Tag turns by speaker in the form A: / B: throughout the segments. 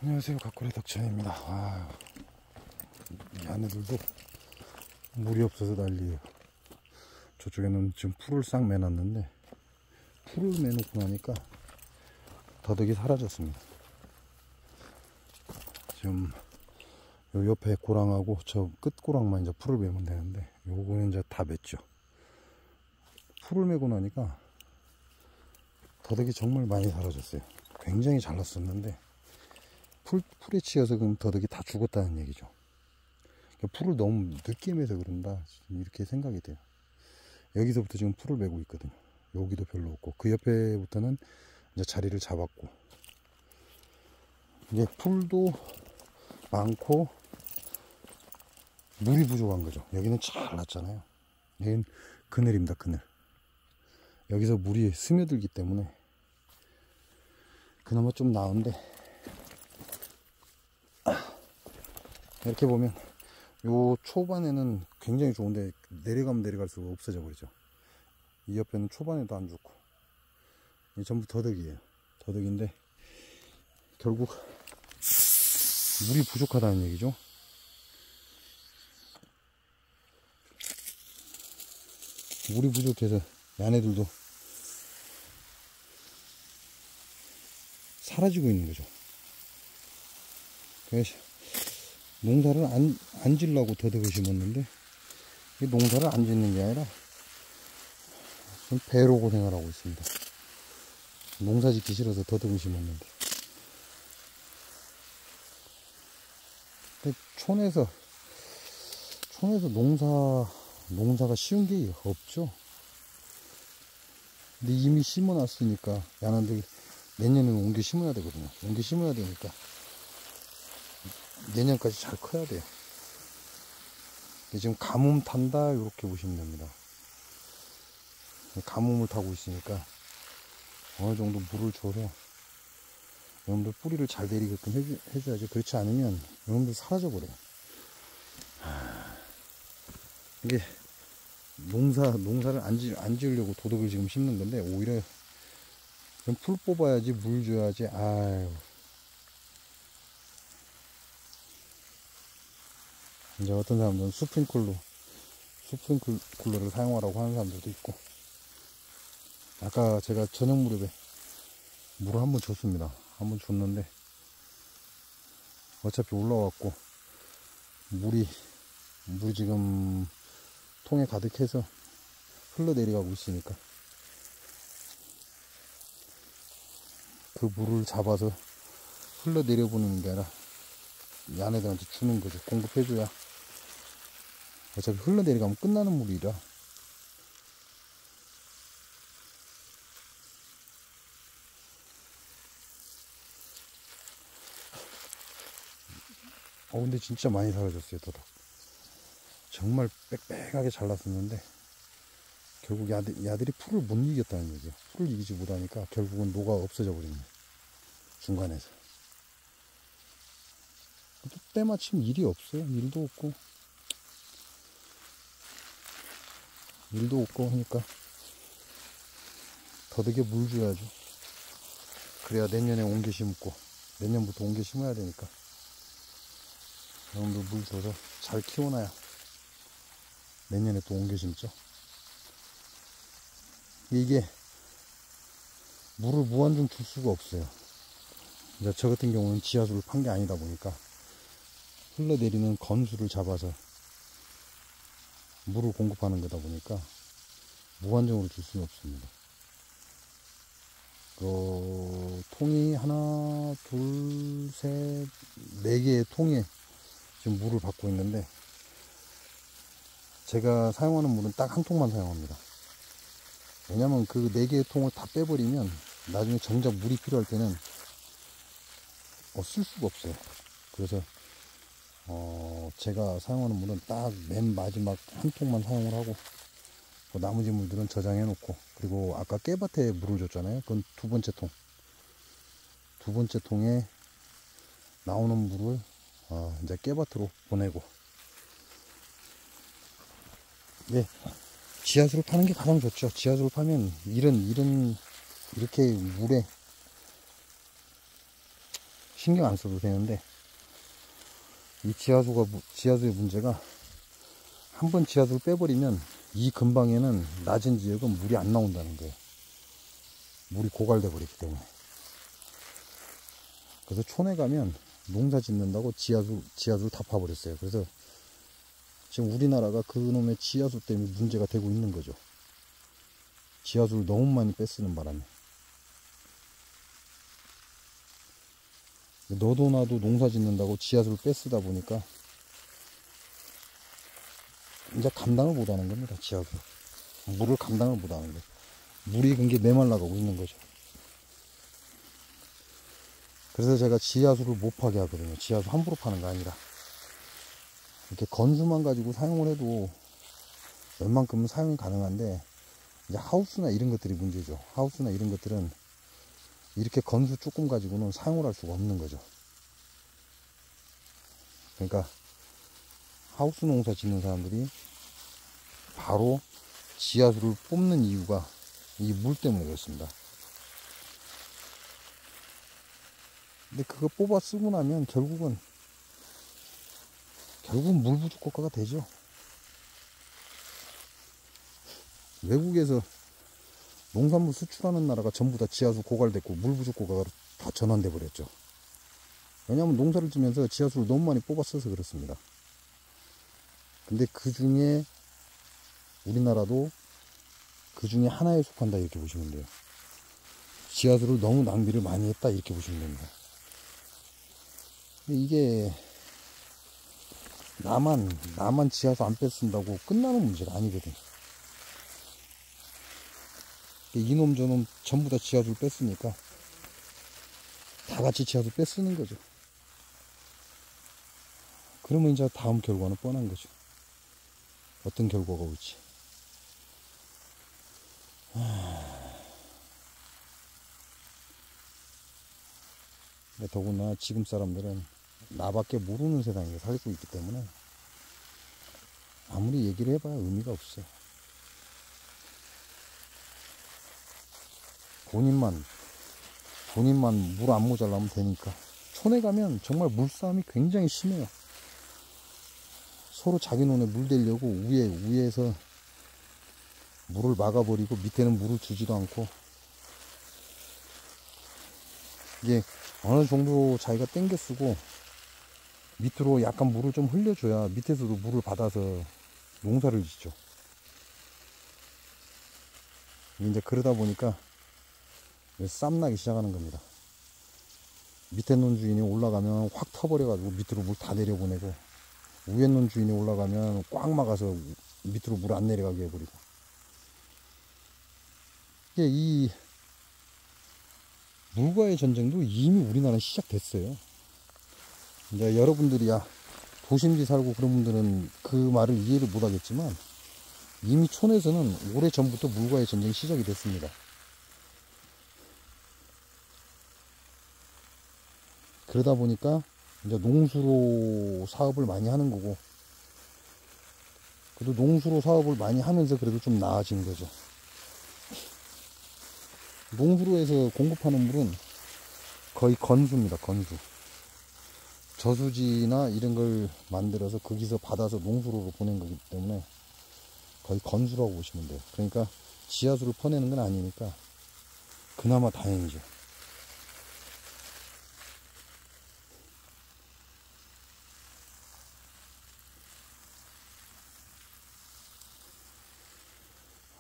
A: 안녕하세요, 가꾸레 덕천입니다. 이 안에들도 물이 없어서 난리예요. 저쪽에는 지금 풀을 싹 매놨는데 풀을 매놓고 나니까 더덕이 사라졌습니다. 지금 요 옆에 고랑하고 저 끝 고랑만 이제 풀을 매면 되는데 요거는 이제 다 맸죠. 풀을 매고 나니까 더덕이 정말 많이 사라졌어요. 굉장히 잘 났었는데 풀에 치여서 그럼 더덕이 다 죽었다는 얘기죠. 그러니까 풀을 너무 늦게 매서 그런다 이렇게 생각이 돼요. 여기서부터 지금 풀을 매고 있거든요. 여기도 별로 없고 그 옆에부터는 이제 자리를 잡았고 이게 풀도 많고 물이 부족한 거죠. 여기는 잘 났잖아요. 여기는 그늘입니다. 그늘. 여기서 물이 스며들기 때문에 그나마 좀 나은데 이렇게 보면 요 초반에는 굉장히 좋은데 내려가면 내려갈수록 없어져 버리죠. 이 옆에는 초반에도 안 좋고 이 전부 더덕이에요. 더덕인데 결국 물이 부족하다는 얘기죠. 물이 부족해서 얘네들도 사라지고 있는 거죠. 그래서 농사를 안 지려고 더덕을 심었는데 농사를 안 짓는 게 아니라 좀 배로 고생을 하고 있습니다. 농사 짓기 싫어서 더덕을 심었는데 촌에서 농사가 쉬운 게 없죠. 근데 이미 심어놨으니까 야는들 내년에는 옮겨 심어야 되거든요. 옮겨 심어야 되니까 내년까지 잘 커야 돼요. 지금 가뭄 탄다 이렇게 보시면 됩니다. 가뭄을 타고 있으니까 어느 정도 물을 줘서 여러분들 뿌리를 잘 내리게끔 해줘야지. 그렇지 않으면 여러분들 사라져 버려요. 이게 농사를 안 지으려고 도덕을 지금 심는 건데 오히려 풀 뽑아야지 물 줘야지. 아유. 이제 어떤 사람들은 스프링클러를 사용하라고 하는 사람들도 있고. 아까 제가 저녁 무렵에 물을 한번 줬습니다. 한번 줬는데 어차피 올라왔고 물이 지금 통에 가득해서 흘러내려가고 있으니까 그 물을 잡아서 흘러내려보는 게 아니라 얘네들한테 주는 거죠. 공급해줘야 어차피 흘러내려가면 끝나는 물이라. 근데 진짜 많이 사라졌어요. 더덕 정말 빽빽하게 잘났었는데 결국 야들이 풀을 못 이겼다는 얘기예요. 풀을 이기지 못하니까 결국은 녹아 없어져 버리네. 중간에서 또 때마침 일이 없어요. 일도 없고 하니까 더덕에 물 줘야죠. 그래야 내년에 옮겨 심고 내년부터 옮겨 심어야 되니까 여러분들 물 줘서 잘 키워놔야 내년에 또 옮겨 심죠. 이게 물을 무한정 줄 수가 없어요. 이제 저 같은 경우는 지하수를 판 게 아니다 보니까 흘러내리는 건수를 잡아서 물을 공급하는 거다 보니까 무한정으로 줄 수는 없습니다. 통이 하나, 둘, 셋, 네 개의 통에 지금 물을 받고 있는데 제가 사용하는 물은 딱 한 통만 사용합니다. 왜냐면 그 네 개의 통을 다 빼버리면 나중에 정작 물이 필요할 때는 쓸 수가 없어요. 그래서 제가 사용하는 물은 딱 맨 마지막 한 통만 사용을 하고 나머지 물들은 저장해 놓고, 그리고 아까 깨밭에 물을 줬잖아요. 그건 두 번째 통에 나오는 물을 이제 깨밭으로 보내고. 예, 지하수를 파는 게 가장 좋죠. 지하수를 파면 이렇게 물에 신경 안 써도 되는데, 이 지하수의 문제가 한번 지하수를 빼버리면 이 근방에는 낮은 지역은 물이 안 나온다는 거예요. 물이 고갈돼 버리기 때문에. 그래서 촌에 가면 농사 짓는다고 지하수를 다 파버렸어요. 그래서 지금 우리나라가 그놈의 지하수 때문에 문제가 되고 있는 거죠. 지하수를 너무 많이 뺏쓰는 바람에. 너도 나도 농사 짓는다고 지하수를 뺏쓰다 보니까 이제 감당을 못 하는 겁니다. 지하수. 물을 감당을 못 하는 거예요. 물이 그게 메말라가고 있는 거죠. 그래서 제가 지하수를 못 파게 하거든요. 지하수 함부로 파는 거 아니라. 이렇게 건수만 가지고 사용을 해도 웬만큼은 사용이 가능한데, 이제 하우스나 이런 것들이 문제죠. 하우스나 이런 것들은 이렇게 건수 조금 가지고는 사용을 할 수가 없는 거죠. 그러니까 하우스 농사 짓는 사람들이 바로 지하수를 뽑는 이유가 이 물 때문에 그렇습니다. 근데 그거 뽑아 쓰고 나면 결국은 물 부족 국가가 되죠. 외국에서 농산물 수출하는 나라가 전부 다 지하수 고갈됐고 물 부족 국가가 다 전환돼 버렸죠. 왜냐하면 농사를 지면서 지하수를 너무 많이 뽑아 써서 그렇습니다. 근데 그 중에 우리나라도 그 중에 하나에 속한다 이렇게 보시면 돼요. 지하수를 너무 낭비를 많이 했다 이렇게 보시면 됩니다. 근데 이게 나만 지하수 안 뺐쓴다고 끝나는 문제가 아니거든. 이놈 저놈 전부 다 지하수를 뺐으니까 다 같이 지하수 뺐쓰는 거죠. 그러면 이제 다음 결과는 뻔한 거죠. 어떤 결과가 올지. 근데 더구나 지금 사람들은 나밖에 모르는 세상에 살고 있기 때문에 아무리 얘기를 해봐야 의미가 없어요. 본인만 물 안 모자라면 되니까. 촌에 가면 정말 물싸움이 굉장히 심해요. 서로 자기 눈에 물 대려고 위에서 물을 막아버리고 밑에는 물을 주지도 않고, 이게 어느 정도 자기가 땡겨 쓰고 밑으로 약간 물을 좀 흘려줘야 밑에서도 물을 받아서 농사를 짓죠. 이제 그러다 보니까 쌈나기 시작하는 겁니다. 밑에 논 주인이 올라가면 확 터버려가지고 밑으로 물 다 내려보내고, 위에 논 주인이 올라가면 꽉 막아서 밑으로 물 안 내려가게 해버리고. 이 물과의 전쟁도 이미 우리나라는 시작됐어요. 이제 여러분들이 도심지 살고 그런 분들은 그 말을 이해를 못 하겠지만, 이미 촌에서는 오래 전부터 물과의 전쟁이 시작이 됐습니다. 그러다 보니까 이제 농수로 사업을 많이 하는 거고, 그래도 농수로 사업을 많이 하면서 그래도 좀 나아진 거죠. 농수로에서 공급하는 물은 거의 건수입니다. 건수. 저수지나 이런 걸 만들어서 거기서 받아서 농수로로 보낸 거기 때문에 거의 건수라고 보시면 돼요. 그러니까 지하수를 퍼내는 건 아니니까 그나마 다행이죠.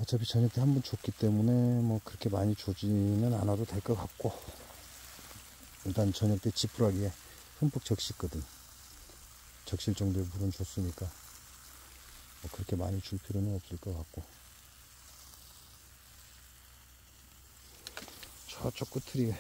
A: 어차피 저녁 때 한 번 줬기 때문에 뭐 그렇게 많이 주지는 않아도 될 것 같고, 일단 저녁 때 지푸라기에 흠뻑 적시거든. 적실 정도의 물은 줬으니까 뭐 그렇게 많이 줄 필요는 없을 것 같고. 저쪽 끝이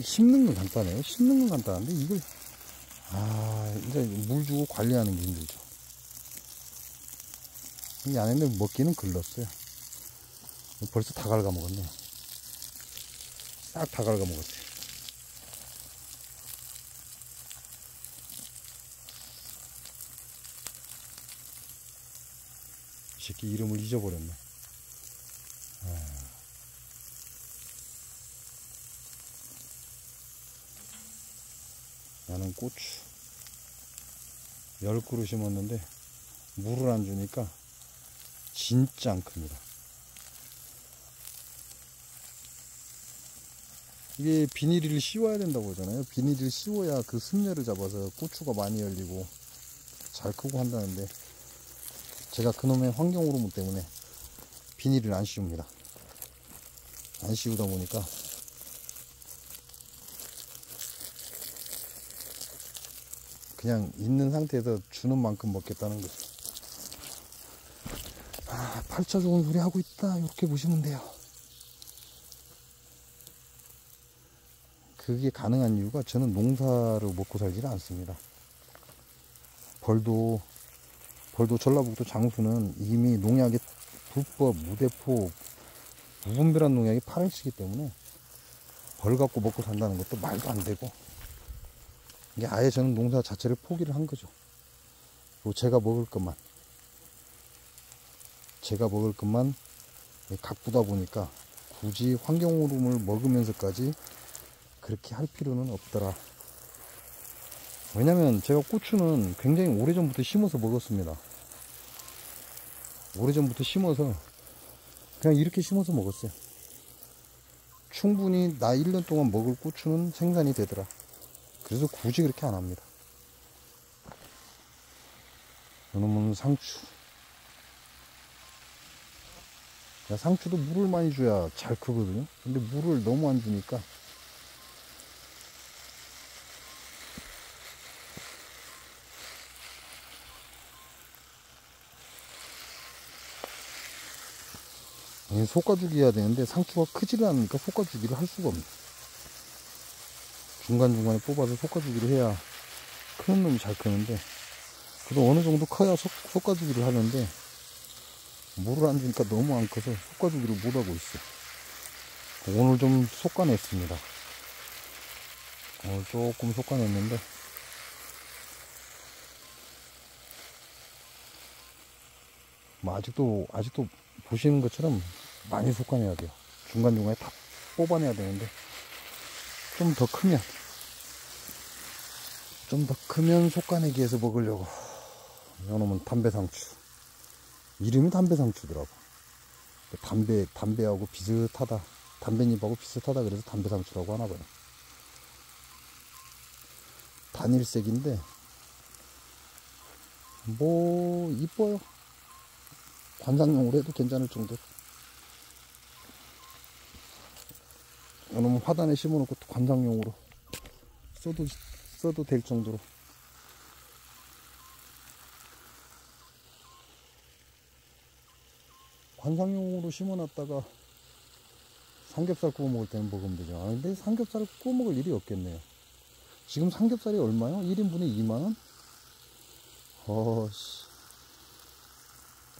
A: 심는 건 간단해요. 심는 건 간단한데 이걸 이제 물 주고 관리하는 게 힘들죠. 이 안에는 먹기는 글렀어요. 벌써 다 갉아먹었네. 싹 다 갉아먹었어요. 이 새끼 이름을 잊어버렸네. 나는 고추 10그루 심었는데 물을 안 주니까 진짜 안 큽니다. 이게 비닐을 씌워야 된다고 하잖아요. 비닐을 씌워야 그 순열을 잡아서 고추가 많이 열리고 잘 크고 한다는데, 제가 그놈의 환경 호르몬 때문에 비닐을 안 씌웁니다. 안 씌우다 보니까 그냥 있는 상태에서 주는 만큼 먹겠다는 거죠. 팔자 좋은 소리 하고 있다, 이렇게 보시면 돼요. 그게 가능한 이유가, 저는 농사로 먹고 살지는 않습니다. 벌도 전라북도 장수는 이미 농약의 불법, 무대포, 무분별한 농약이 팔을 치기 때문에 벌 갖고 먹고 산다는 것도 말도 안 되고, 이게 아예 저는 농사 자체를 포기를 한 거죠. 그리고 제가 먹을 것만 가꾸다 보니까 굳이 환경오름을 먹으면서까지 그렇게 할 필요는 없더라. 왜냐면 제가 고추는 굉장히 오래전부터 심어서 먹었습니다. 오래전부터 심어서 그냥 이렇게 심어서 먹었어요. 충분히 나 1년 동안 먹을 고추는 생산이 되더라. 그래서 굳이 그렇게 안 합니다. 이놈은 상추. 상추도 물을 많이 줘야 잘 크거든요. 근데 물을 너무 안 주니까 솎아주기 해야 되는데 상추가 크지가 않으니까 솎아주기를 할 수가 없네. 중간중간에 뽑아서 솎아주기를 해야 크는 놈이 잘 크는데, 그래도 어느 정도 커야 솎아주기를 하는데 물을 안 주니까 너무 안 커서 솎아주기를 못하고 있어. 오늘 좀 솎아냈습니다. 오늘 조금 솎아냈는데 뭐 아직도 보시는 것처럼 많이 솎아내야 돼요. 중간중간에 다 뽑아내야 되는데, 좀 더 크면 솎아내기 해서 먹으려고. 이놈은 담배상추. 이름이 담배상추더라고. 담배하고 비슷하다, 담배잎하고 비슷하다 그래서 담배상추라고 하나봐요. 단일색인데 뭐 이뻐요. 관상용으로 해도 괜찮을 정도로. 이놈은 화단에 심어놓고 또 관상용으로 써도 될 정도로. 관상용으로 심어놨다가 삼겹살 구워 먹을 때는 먹으면 되죠. 근데 삼겹살을 구워 먹을 일이 없겠네요. 지금 삼겹살이 얼마요? 1인분에 2만원?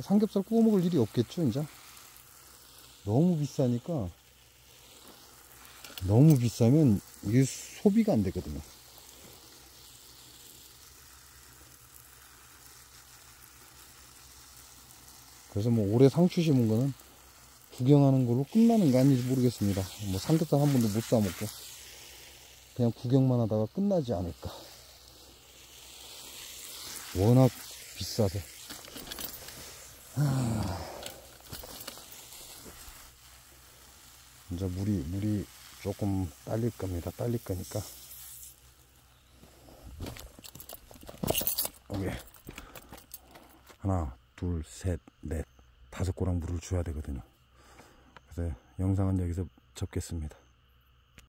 A: 삼겹살 구워 먹을 일이 없겠죠, 이제? 너무 비싸니까. 너무 비싸면 이게 소비가 안 되거든요. 그래서 뭐 올해 상추 심은 거는 구경하는 걸로 끝나는 거 아닌지 모르겠습니다. 뭐 삼겹살 한 번도 못 사 먹고 그냥 구경만 하다가 끝나지 않을까. 워낙 비싸서. 이제 물이 조금 딸릴 겁니다. 딸릴 거니까. 오케이. 하나, 둘, 셋, 넷, 5고랑 물을 줘야 되거든요. 그래서 영상은 여기서 접겠습니다.